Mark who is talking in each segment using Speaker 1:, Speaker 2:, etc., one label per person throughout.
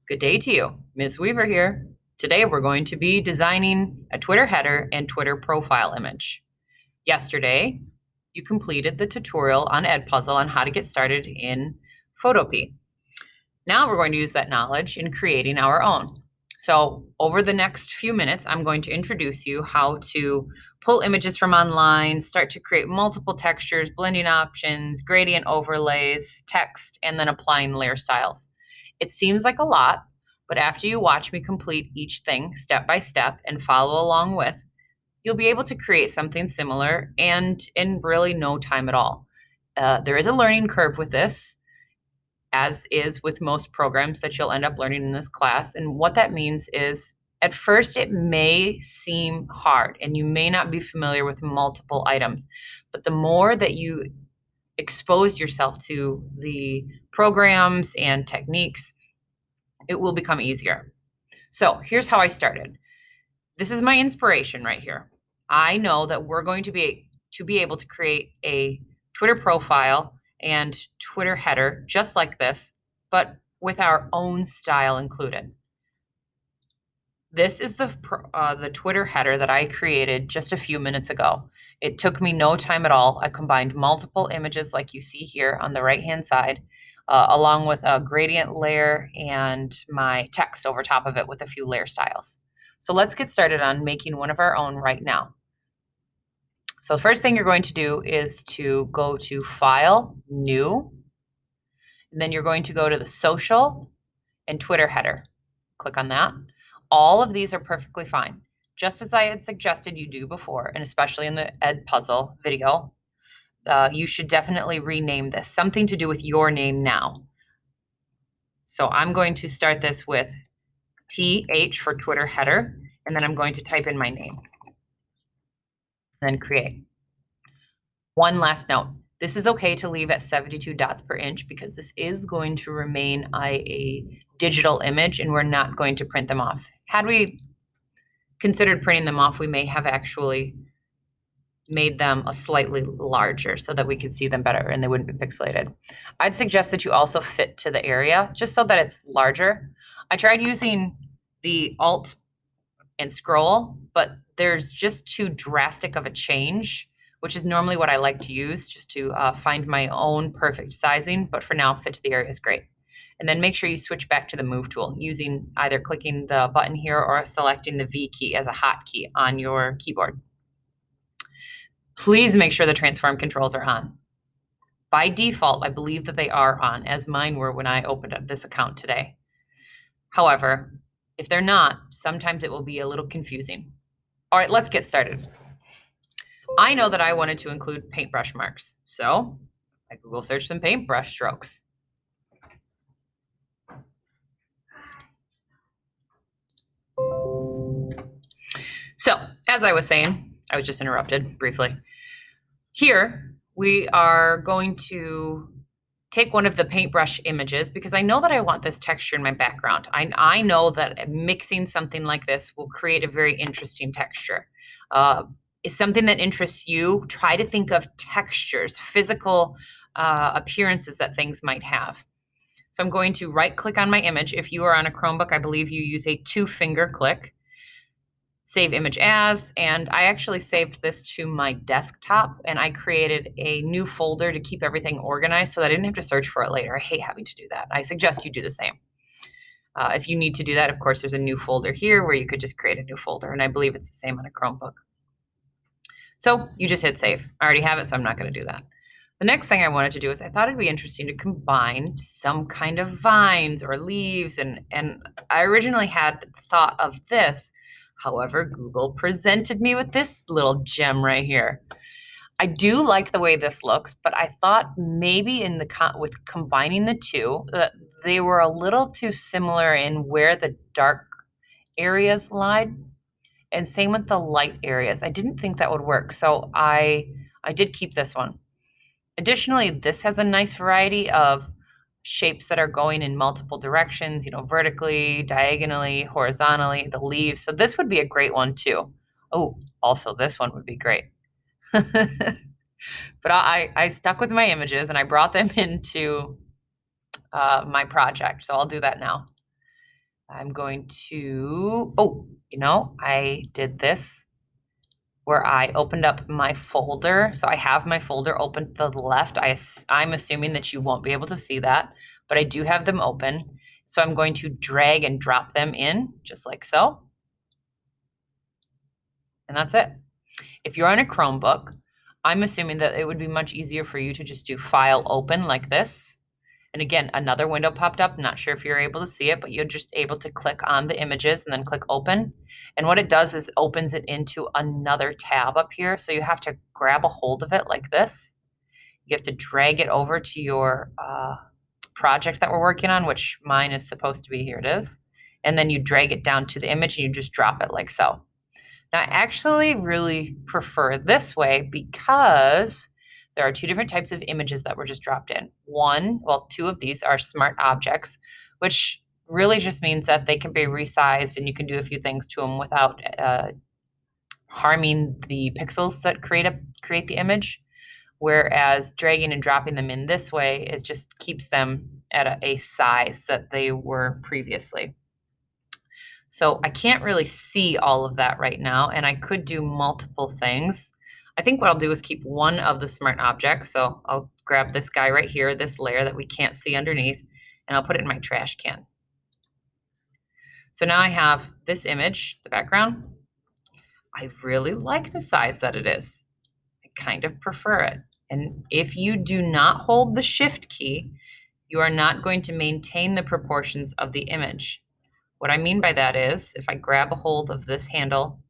Speaker 1: Good day to you. Ms. Weaver here. Today we're going to be designing a Twitter header and Twitter profile image. Yesterday, you completed the tutorial on Edpuzzle on how to get started in Photopea. Now we're going to use that knowledge in creating our own. So over the next few minutes, I'm going to introduce you how to pull images from online, start to create multiple textures, blending options, gradient overlays, text, and then applying layer styles. It seems like a lot, but after you watch me complete each thing step by step and follow along with, you'll be able to create something similar and in really no time at all. There is a learning curve with this, as is with most programs that you'll end up learning in this class. And what that means is at first it may seem hard and you may not be familiar with multiple items, but the more that you expose yourself to the programs and techniques, it will become easier. So here's how I started. This is my inspiration right here. I know that we're going to be able to create a Twitter profile and Twitter header just like this, but with our own style included. This is the Twitter header that I created just a few minutes ago. It took me no time at all. I combined multiple images like you see here on the right-hand side, along with a gradient layer and my text over top of it with a few layer styles. So let's get started on making one of our own right now. So the first thing you're going to do is to go to File, New, and then you're going to go to the Social and Twitter header. Click on that. All of these are perfectly fine, just as I had suggested you do before, and especially in the Edpuzzle video. You should definitely rename this, something to do with your name now. So I'm going to start this with TH for Twitter header, and then I'm going to type in my name. Then create. One last note, this is okay to leave at 72 dots per inch because this is going to remain a digital image and we're not going to print them off. Had we considered printing them off, we may have actually made them a slightly larger so that we could see them better and they wouldn't be pixelated. I'd suggest that you also fit to the area just so that it's larger. I tried using the Alt and scroll, but there's just too drastic of a change, which is normally what I like to use just to find my own perfect sizing, but for now, fit to the area is great. And then make sure you switch back to the Move tool using either clicking the button here or selecting the V key as a hotkey on your keyboard. Please make sure the transform controls are on. By default, I believe that they are on, as mine were when I opened up this account today. However, if they're not, sometimes it will be a little confusing. All right, let's get started. I know that I wanted to include paintbrush marks, so I Google searched some paintbrush strokes. So, as I was saying, I was just interrupted briefly. Here, we are going to take one of the paintbrush images because I know that I want this texture in my background. I know that mixing something like this will create a very interesting texture. Is something that interests you, try to think of textures, physical appearances that things might have. So I'm going to right click on my image. If you are on a Chromebook, I believe you use a 2-finger click. Save image as, and I actually saved this to my desktop and I created a new folder to keep everything organized so that I didn't have to search for it later. I hate having to do that. I suggest you do the same. If you need to do that, of course, there's a new folder here where you could just create a new folder, and I believe it's the same on a Chromebook. So you just hit save. I already have it, so I'm not going to do that. The next thing I wanted to do is I thought it'd be interesting to combine some kind of vines or leaves, and I originally had thought of this. However, Google presented me with this little gem right here. I do like the way this looks, but I thought maybe with combining the two, they were a little too similar in where the dark areas lied, and same with the light areas. I didn't think that would work, so I did keep this one. Additionally, this has a nice variety of shapes that are going in multiple directions, vertically, diagonally, horizontally, the leaves. So this would be a great one too. Oh, also this one would be great. But I stuck with my images and I brought them into my project. So I'll do that now. I'm going to, oh, I did this where I opened up my folder. So I have my folder open to the left. I'm assuming that you won't be able to see that, but I do have them open. So I'm going to drag and drop them in just like so. And that's it. If you're on a Chromebook, I'm assuming that it would be much easier for you to just do File Open like this. And again, another window popped up. Not sure if you're able to see it, but you're just able to click on the images and then click Open. And what it does is opens it into another tab up here. So you have to grab a hold of it like this. You have to drag it over to your project that we're working on, which mine is supposed to be. Here it is. And then you drag it down to the image and you just drop it like so. Now, I actually really prefer this way because there are two different types of images that were just dropped in. Two of these are smart objects, which really just means that they can be resized and you can do a few things to them without harming the pixels that create the image. Whereas dragging and dropping them in this way, it just keeps them at a size that they were previously. So I can't really see all of that right now, and I could do multiple things. I think what I'll do is keep one of the smart objects. So I'll grab this guy right here, this layer that we can't see underneath, and I'll put it in my trash can. So now I have this image, the background. I really like the size that it is. I kind of prefer it. And if you do not hold the Shift key, you are not going to maintain the proportions of the image. What I mean by that is if I grab a hold of this handle,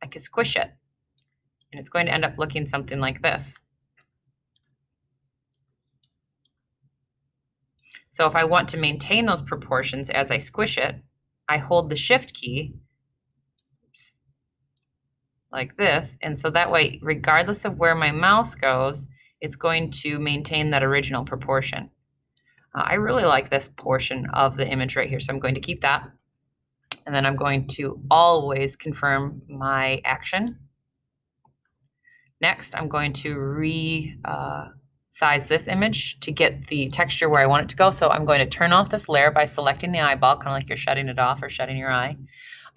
Speaker 1: I can squish it, and it's going to end up looking something like this. So if I want to maintain those proportions as I squish it, I hold the Shift key like this. And so that way, regardless of where my mouse goes, it's going to maintain that original proportion. I really like this portion of the image right here, so I'm going to keep that. And then I'm going to always confirm my action. Next, I'm going to resize this image to get the texture where I want it to go. So I'm going to turn off this layer by selecting the eyeball, kind of like you're shutting it off or shutting your eye.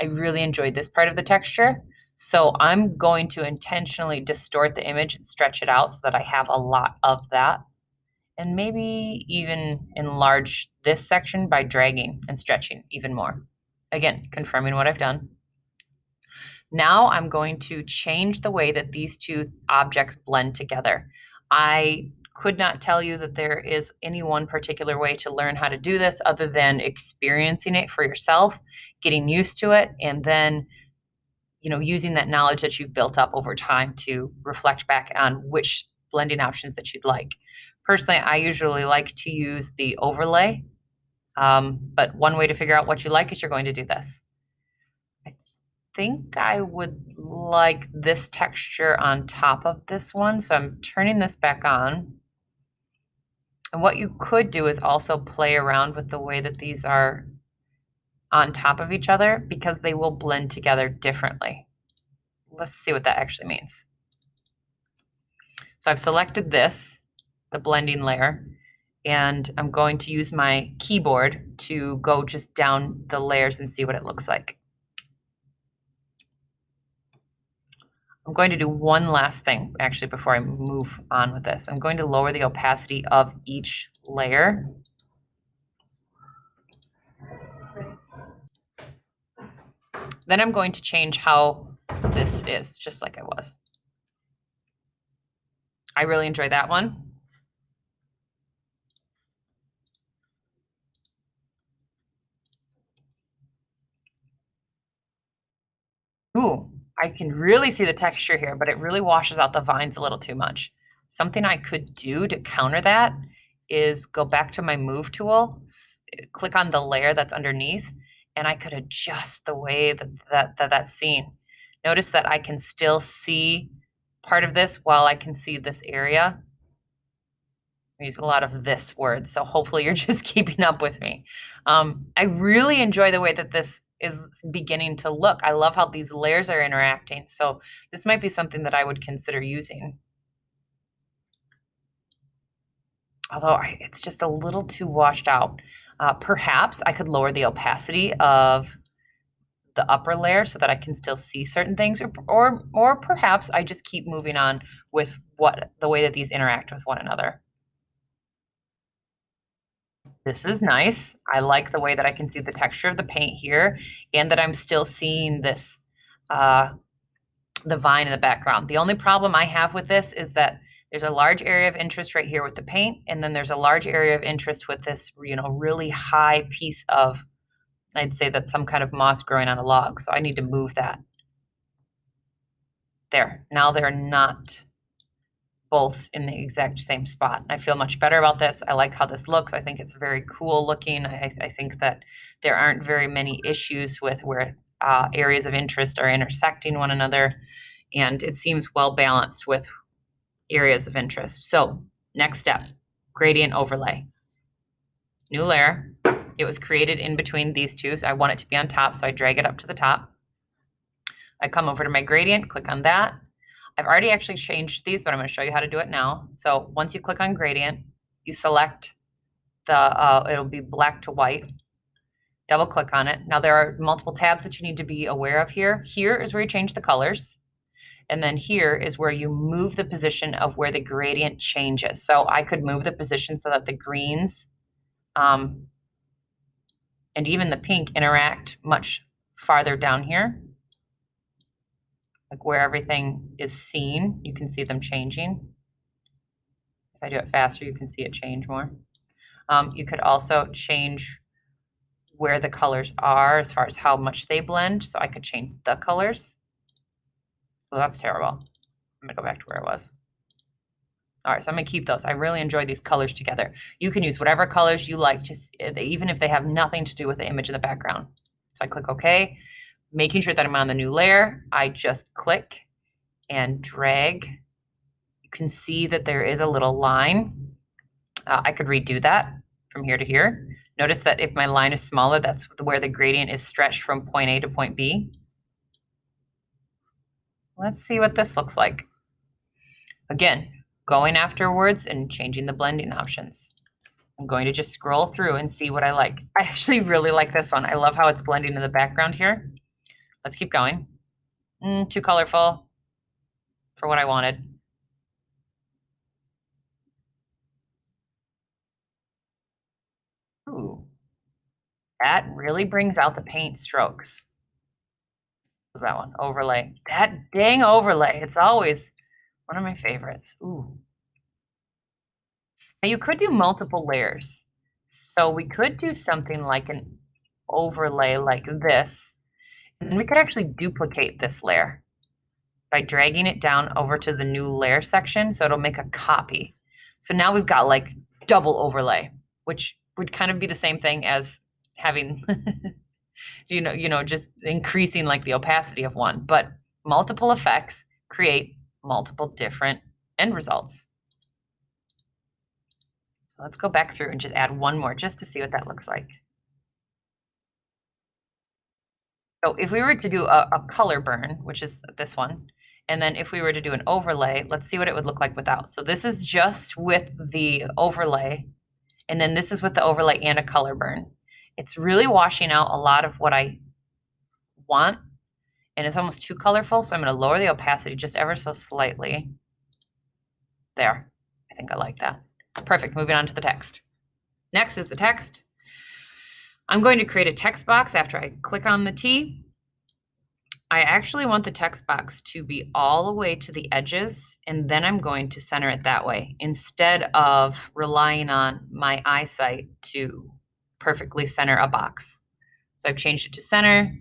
Speaker 1: I really enjoyed this part of the texture. So I'm going to intentionally distort the image and stretch it out so that I have a lot of that. And maybe even enlarge this section by dragging and stretching even more. Again, confirming what I've done. Now I'm going to change the way that these two objects blend together. I could not tell you that there is any one particular way to learn how to do this other than experiencing it for yourself, getting used to it, and then using that knowledge that you've built up over time to reflect back on which blending options that you'd like. Personally, I usually like to use the overlay, but one way to figure out what you like is you're going to do this. I think I would like this texture on top of this one, so I'm turning this back on. And what you could do is also play around with the way that these are on top of each other because they will blend together differently. Let's see what that actually means. So I've selected this, the blending layer, and I'm going to use my keyboard to go just down the layers and see what it looks like. I'm going to do one last thing, actually, before I move on with this. I'm going to lower the opacity of each layer. Then I'm going to change how this is, just like I was. I really enjoy that one. Ooh, I can really see the texture here, but it really washes out the vines a little too much. Something I could do to counter that is go back to my move tool, click on the layer that's underneath, and I could adjust the way that's seen. Notice that I can still see part of this while I can see this area. I use a lot of this word, so hopefully you're just keeping up with me. I really enjoy the way that this is beginning to look. I love how these layers are interacting. So this might be something that I would consider using. Although it's just a little too washed out. Perhaps I could lower the opacity of the upper layer so that I can still see certain things, or perhaps I just keep moving on with the way that these interact with one another. This is nice. I like the way that I can see the texture of the paint here and that I'm still seeing this, the vine in the background. The only problem I have with this is that there's a large area of interest right here with the paint, and then there's a large area of interest with this, really high piece of, I'd say that's some kind of moss growing on a log. So I need to move that. There. Now they're not both in the exact same spot. I feel much better about this. I like how this looks. I think it's very cool looking. I think that there aren't very many issues with where areas of interest are intersecting one another, and it seems well balanced with areas of interest. So next step, gradient overlay. New layer. It was created in between these two, so I want it to be on top, so I drag it up to the top. I come over to my gradient, click on that. I've already actually changed these, but I'm going to show you how to do it now. So once you click on gradient, you select it'll be black to white. Double click on it. Now there are multiple tabs that you need to be aware of here. Here is where you change the colors. And then here is where you move the position of where the gradient changes. So I could move the position so that the greens and even the pink interact much farther down here. Like where everything is seen, you can see them changing. If I do it faster, you can see it change more. You could also change where the colors are as far as how much they blend. So I could change the colors. So that's terrible. I'm gonna go back to where it was. All right, so I'm gonna keep those. I really enjoy these colors together. You can use whatever colors you like, even if they have nothing to do with the image in the background. So I click OK, making sure that I'm on the new layer. I just click and drag. You can see that there is a little line. I could redo that from here to here. Notice that if my line is smaller, that's where the gradient is stretched from point A to point B. Let's see what this looks like. Again, going afterwards and changing the blending options. I'm going to just scroll through and see what I like. I actually really like this one. I love how it's blending in the background here. Let's keep going. Too colorful for what I wanted. Ooh, that really brings out the paint strokes. What was that one? Overlay. That dang overlay. It's always one of my favorites. Ooh. Now you could do multiple layers. So we could do something like an overlay like this. And we could actually duplicate this layer by dragging it down over to the new layer section. So it'll make a copy. So now we've got like double overlay, which would kind of be the same thing as having, just increasing like the opacity of one. But multiple effects create multiple different end results. So let's go back through and just add one more just to see what that looks like. So if we were to do a color burn, which is this one, and then if we were to do an overlay, let's see what it would look like without. So this is just with the overlay, and then this is with the overlay and a color burn. It's really washing out a lot of what I want, and it's almost too colorful, so I'm going to lower the opacity just ever so slightly. There. I think I like that. Perfect. Moving on to the text. Next is the text. I'm going to create a text box after I click on the T. I actually want the text box to be all the way to the edges, and then I'm going to center it that way instead of relying on my eyesight to perfectly center a box. So I've changed it to center.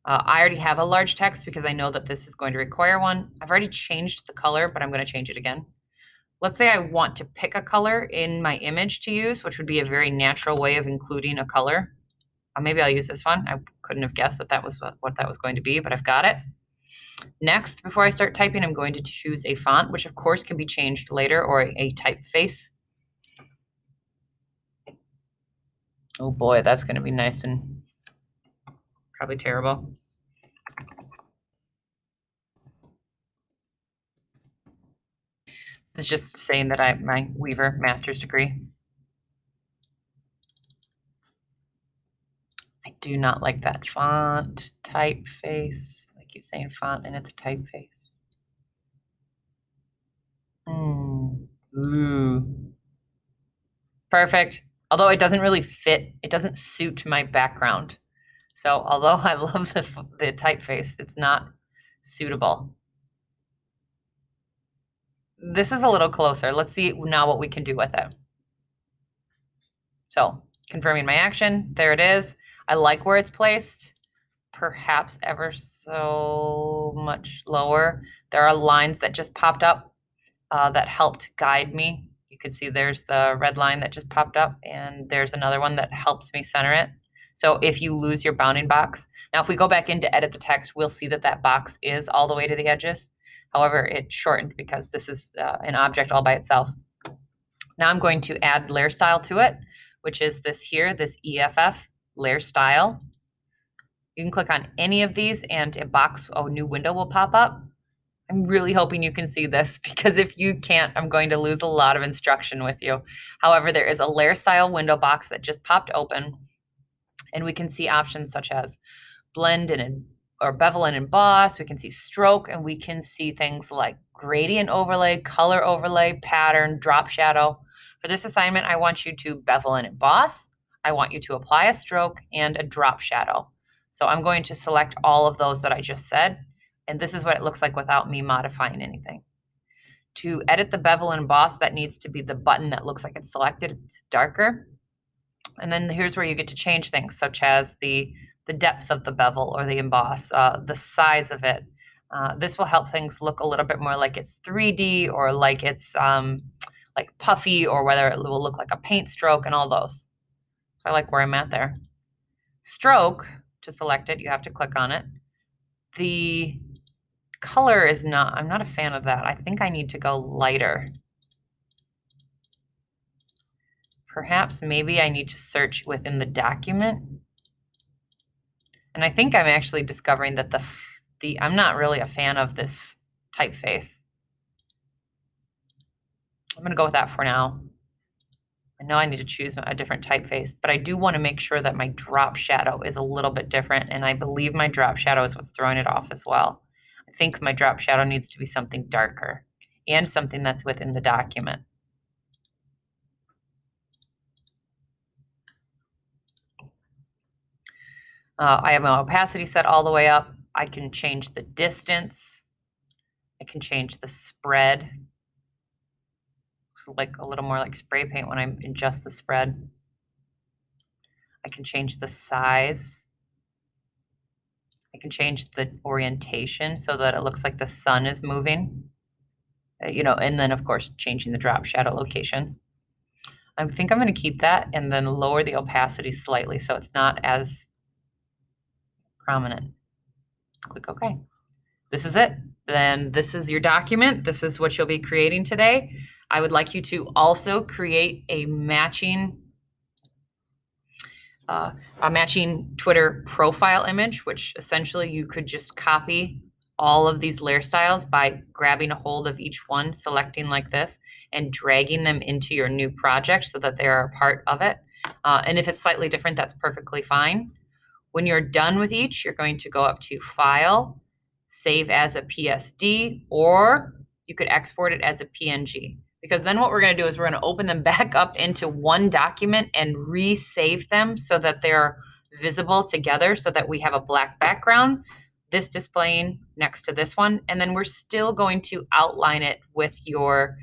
Speaker 1: I already have a large text because I know that this is going to require one. I've already changed the color, but I'm going to change it again. Let's say I want to pick a color in my image to use, which would be a very natural way of including a color. Maybe I'll use this one. I couldn't have guessed that that was what that was going to be, but I've got it. Next, before I start typing, I'm going to choose a font, which of course can be changed later, or a typeface. Oh boy, that's going to be nice and probably terrible. This is just saying that I have my Weaver master's degree. do not like that font typeface. I keep saying font and it's a typeface. Ooh. Perfect. Although it doesn't really fit, it doesn't suit my background. So although I love the typeface, it's not suitable. This is a little closer. Let's see now what we can do with it. So confirming my action, there it is. I like where it's placed, perhaps ever so much lower. There are lines that just popped up that helped guide me. You can see there's the red line that just popped up, and there's another one that helps me center it. So if you lose your bounding box, now if we go back in to edit the text, we'll see that that box is all the way to the edges. However, it's shortened because this is an object all by itself. Now I'm going to add layer style to it, which is this here, this EFF layer style. You can click on any of these and a new window will pop up. I'm really hoping you can see this because if you can't, I'm going to lose a lot of instruction with you. However, there is a layer style window box that just popped open, and we can see options such as blend or bevel and emboss. We can see stroke, and we can see things like gradient overlay, color overlay, pattern, drop shadow. For this assignment, I want you to bevel and emboss. I want you to apply a stroke and a drop shadow. So I'm going to select all of those that I just said. And this is what it looks like without me modifying anything. To edit the bevel and emboss, that needs to be the button that looks like it's selected. It's darker. And then here's where you get to change things, such as the depth of the bevel or the emboss, the size of it. This will help things look a little bit more like it's 3D or like it's like puffy, or whether it will look like a paint stroke and all those. So I like where I'm at there. Stroke, to select it, you have to click on it. The color is not, I'm not a fan of that. I think I need to go lighter. Perhaps maybe I need to search within the document. And I think I'm actually discovering that I'm not really a fan of this typeface. I'm going to go with that for now. I know I need to choose a different typeface, but I do want to make sure that my drop shadow is a little bit different. And I believe my drop shadow is what's throwing it off as well. I think my drop shadow needs to be something darker and something that's within the document. I have my opacity set all the way up. I can change the distance. I can change the spread. So like a little more like spray paint when I'm in just the spread. I can change the size. I can change the orientation so that it looks like the sun is moving. And then of course changing the drop shadow location. I think I'm going to keep that and then lower the opacity slightly so it's not as prominent. Click OK. This is it. Then this is your document. This is what you'll be creating today. I would like you to also create a matching Twitter profile image, which essentially you could just copy all of these layer styles by grabbing a hold of each one, selecting like this, and dragging them into your new project so that they are a part of it. And if it's slightly different, that's perfectly fine. When you're done with each, you're going to go up to File, Save as a PSD, or you could export it as a PNG. Because then what we're going to do is we're going to open them back up into one document and resave them so that they're visible together so that we have a black background, this displaying next to this one. And then we're still going to outline it with your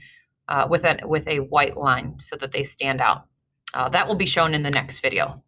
Speaker 1: with a white line so that they stand out. That will be shown in the next video.